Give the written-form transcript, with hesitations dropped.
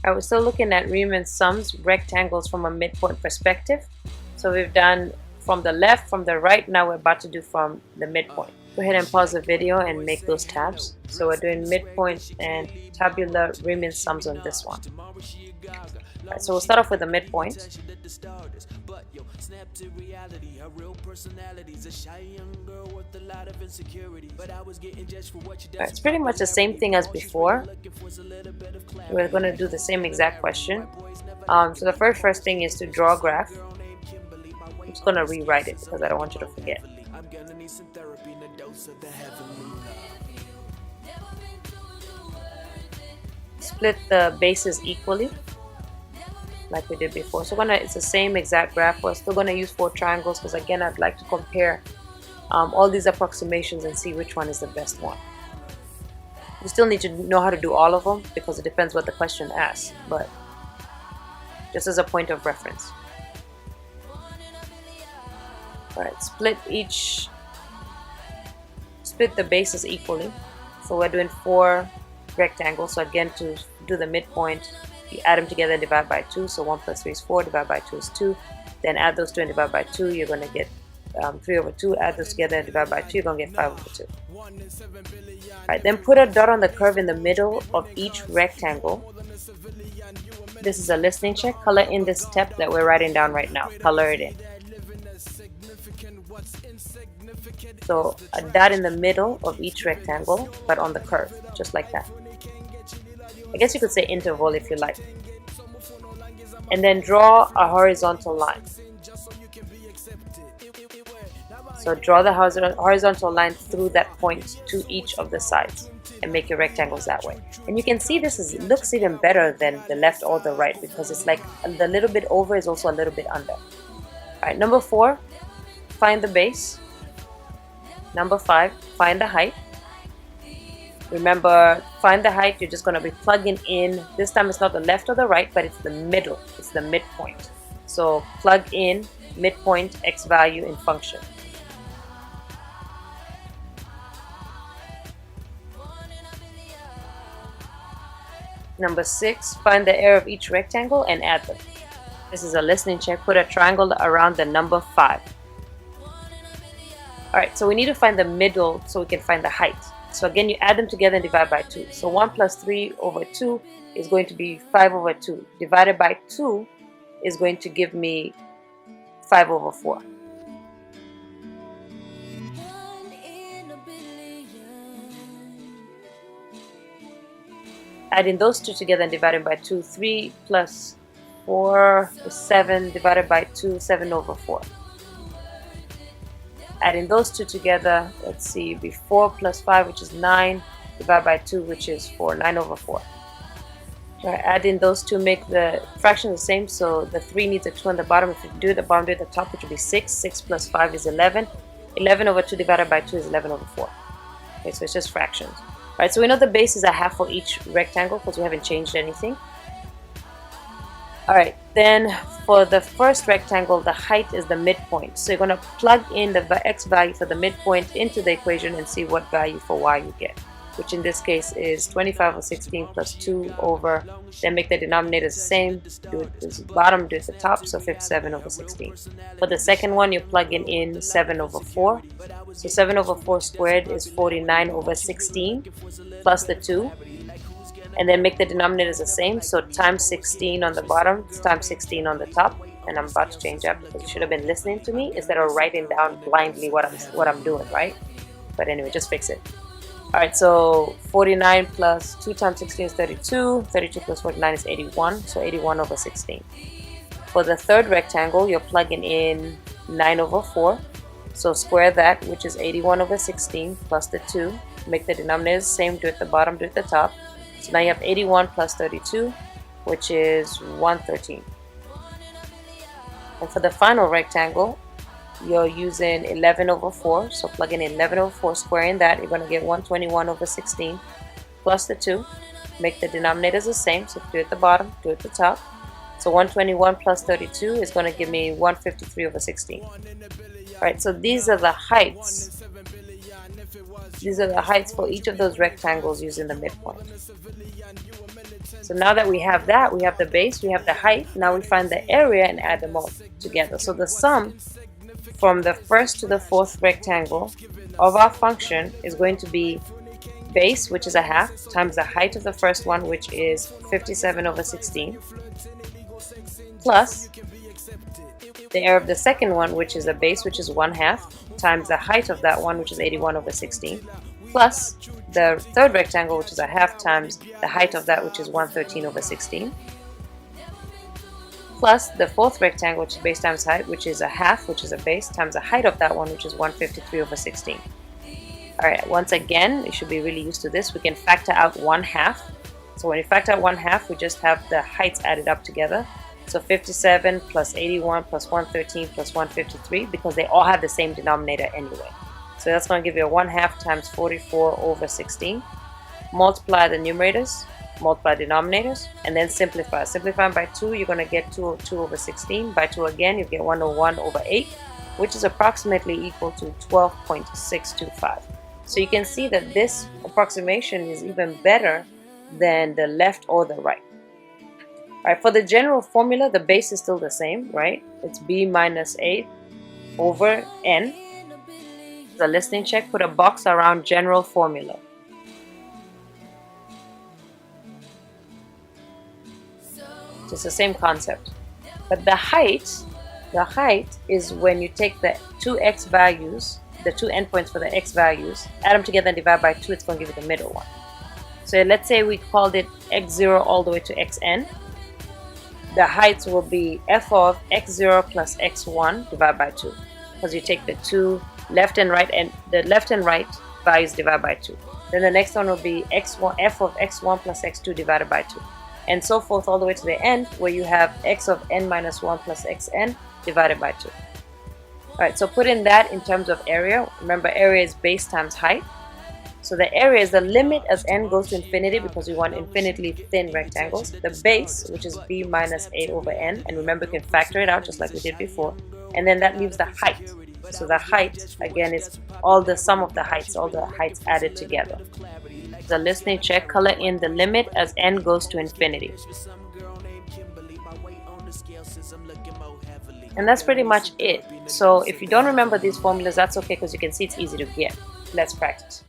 We're still looking at Riemann sums, rectangles from a midpoint perspective. So we've done from the left, from the right, now we're about to do from the midpoint. Go ahead and pause the video and make those tabs. So we're doing midpoint and tabular Riemann sums on this one. Right, so we'll start off with the midpoint. Right, it's pretty much the same thing as before. We're going to do the same exact question. So the first thing is to draw a graph. I'm just going to rewrite it because I don't want you to forget. Split the bases equally like we did before. So it's the same exact graph. We're still going to use 4 triangles because again I'd like to compare all these approximations and see which one is the best one. You still need to know how to do all of them because it depends what the question asks, but just as a point of reference. Alright, split the bases equally. So we're doing 4 rectangles. So again, to do the midpoint, you add them together and divide by 2. So 1 plus 3 is 4, divide by 2 is 2. Then add those 2 and divide by 2, you're going to get 3 over 2. Add those together and divide by 2, you're going to get 5 over 2. Alright, then put a dot on the curve in the middle of each rectangle. This is a listening check. Color in this step that we're writing down right now. Color it in. So a dot in the middle of each rectangle, but on the curve, just like that. I guess you could say interval if you like. And then draw a horizontal line. So draw the horizontal line through that point to each of the sides and make your rectangles that way. And you can see this looks even better than the left or the right because it's like the little bit over is also a little bit under. Alright, number 4, find the base. Number 5, find the height. Remember, find the height, you're just going to be plugging in. This time it's not the left or the right, but it's the middle. It's the midpoint. So plug in midpoint x value in function. Number 6, find the area of each rectangle and add them. This is a listening check. Put a triangle around the number 5. Alright, so we need to find the middle so we can find the height. So again, you add them together and divide by 2. So 1 plus 3 over 2 is going to be 5 over 2. Divided by 2 is going to give me 5 over 4. Adding those two together and dividing by 2, 3 plus 4 is 7, divided by 2, 7 over 4. Adding those two together, let's see, be 4 plus 5, which is 9, divided by 2, which is 4, 9 over 4. Right, adding those two make the fraction the same, so the 3 needs a 2 on the bottom. If you do it, the bottom, do it at the top, which will be 6. 6 plus 5 is 11. 11 over 2 divided by 2 is 11 over 4. Okay, so it's just fractions. Right, so we know the base is a half for each rectangle because we haven't changed anything. Alright, then for the first rectangle, the height is the midpoint. So you're going to plug in the x value for the midpoint into the equation and see what value for y you get, which in this case is 25 over 16 plus 2 over, then make the denominators the same, do it to the bottom, do it to the top, so 57 over 16. For the second one, you're plugging in 7 over 4. So 7 over 4 squared is 49 over 16 plus the 2. And then make the denominators the same, so times 16 on the bottom, times 16 on the top. And I'm about to change that because you should have been listening to me instead of writing down blindly what I'm doing, right? But anyway, just fix it. Alright, so 49 plus 2 times 16 is 32. 32 plus 49 is 81, so 81 over 16. For the third rectangle, you're plugging in 9 over 4. So square that, which is 81 over 16 plus the 2. Make the denominators the same, do it at the bottom, do it at the top. So now you have 81 plus 32, which is 113. And for the final rectangle, you're using 11 over 4. So plug in 11 over 4, squaring that, you're going to get 121 over 16 plus the 2. Make the denominators the same, so do it at the bottom, do it at the top. So 121 plus 32 is going to give me 153 over 16. Alright, so these are the heights. These are the heights for each of those rectangles using the midpoint. So now that we have that, we have the base, we have the height. Now we find the area and add them all together. So the sum from the first to the fourth rectangle of our function is going to be base, which is a half, times the height of the first one, which is 57/16, plus the area of the second one, which is a base, which is 1/2, times the height of that one, which is 81/16, plus the third rectangle, which is a half, times the height of that, which is 113/16, plus the fourth rectangle, which is base times height, which is a half, which is a base, times the height of that one, which is 153/16. Alright, once again, you should be really used to this. We can factor out 1/2. So when you factor out 1/2, we just have the heights added up together. So 57 plus 81 plus 113 plus 153, because they all have the same denominator anyway. So that's going to give you a 1/2 times 44/16. Multiply the numerators, multiply denominators, and then simplify. Simplifying by 2, you're going to get 2/16. By 2 again, you get 101/8, which is approximately equal to 12.625. So you can see that this approximation is even better than the left or the right. Alright, for the general formula, the base is still the same, right? It's b minus a over n. The listening check, put a box around general formula. It's the same concept. But the height is when you take the two x values, the two endpoints for the x values, add them together and divide by 2, it's going to give you the middle one. So let's say we called it x0 all the way to xn. The heights will be f of x0 plus x1 divided by 2, because you take the two left and right, and the left and right values divided by 2. Then the next one will be x1, f of x1 plus x2 divided by 2, and so forth all the way to the end, where you have x of n minus 1 plus xn divided by 2. Alright, so put in that in terms of area. Remember, area is base times height. So the area is the limit as n goes to infinity, because we want infinitely thin rectangles. The base, which is b minus a over n, and remember, you can factor it out just like we did before. And then that leaves the height. So the height, again, is all the sum of the heights, all the heights added together. The listening check, color in the limit as n goes to infinity. And that's pretty much it. So if you don't remember these formulas, that's okay, because you can see it's easy to get. Let's practice.